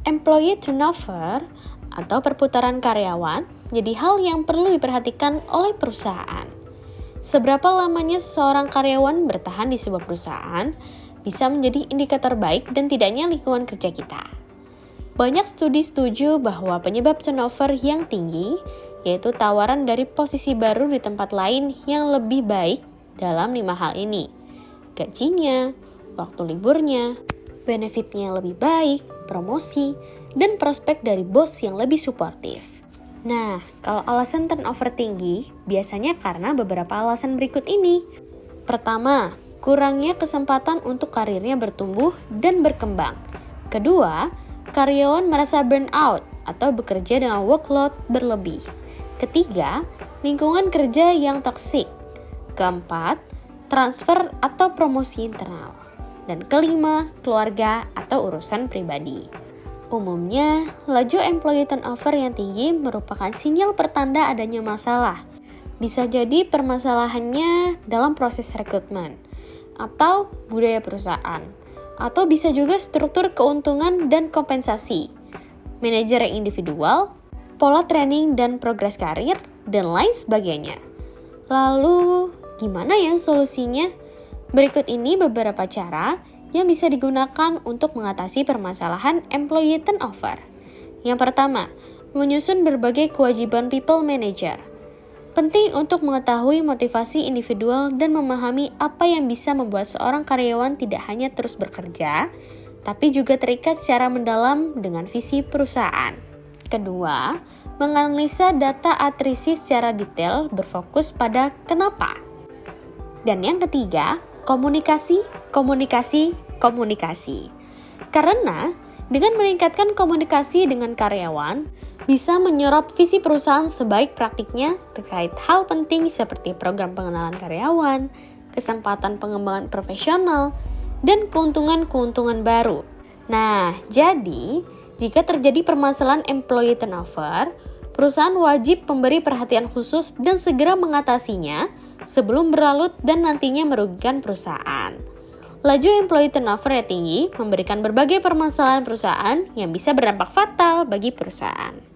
Employee turnover atau perputaran karyawan jadi hal yang perlu diperhatikan oleh perusahaan. Seberapa lamanya seseorang karyawan bertahan di sebuah perusahaan bisa menjadi indikator baik dan tidaknya lingkungan kerja kita. Banyak studi setuju bahwa penyebab turnover yang tinggi yaitu tawaran dari posisi baru di tempat lain yang lebih baik dalam 5 hal ini. Gajinya, waktu liburnya, benefitnya lebih baik, promosi, dan prospek dari bos yang lebih suportif. Nah, kalau alasan turnover tinggi, biasanya karena beberapa alasan berikut ini. Pertama, kurangnya kesempatan untuk karirnya bertumbuh dan berkembang. Kedua, karyawan merasa burnout atau bekerja dengan workload berlebih. Ketiga, lingkungan kerja yang toksik. Keempat, transfer atau promosi internal. Dan kelima, keluarga atau urusan pribadi. Umumnya, laju employee turnover yang tinggi merupakan sinyal pertanda adanya masalah. Bisa jadi permasalahannya dalam proses rekrutmen, atau budaya perusahaan, atau bisa juga struktur keuntungan dan kompensasi, manajer yang individual, pola training dan progres karir, dan lain sebagainya. Lalu, gimana ya solusinya? Berikut ini beberapa cara yang bisa digunakan untuk mengatasi permasalahan employee turnover. Yang pertama, menyusun berbagai kewajiban people manager. Penting untuk mengetahui motivasi individual dan memahami apa yang bisa membuat seorang karyawan tidak hanya terus bekerja, tapi juga terikat secara mendalam dengan visi perusahaan. Kedua, menganalisa data atrisi secara detail berfokus pada kenapa. Dan yang ketiga, komunikasi. Karena dengan meningkatkan komunikasi dengan karyawan, bisa menyorot visi perusahaan sebaik praktiknya terkait hal penting seperti program pengenalan karyawan, kesempatan pengembangan profesional, dan keuntungan-keuntungan baru. Nah, jadi jika terjadi permasalahan employee turnover, perusahaan wajib memberi perhatian khusus dan segera mengatasinya sebelum berlarut dan nantinya merugikan perusahaan. Laju employee turnover yang tinggi memberikan berbagai permasalahan perusahaan yang bisa berdampak fatal bagi perusahaan.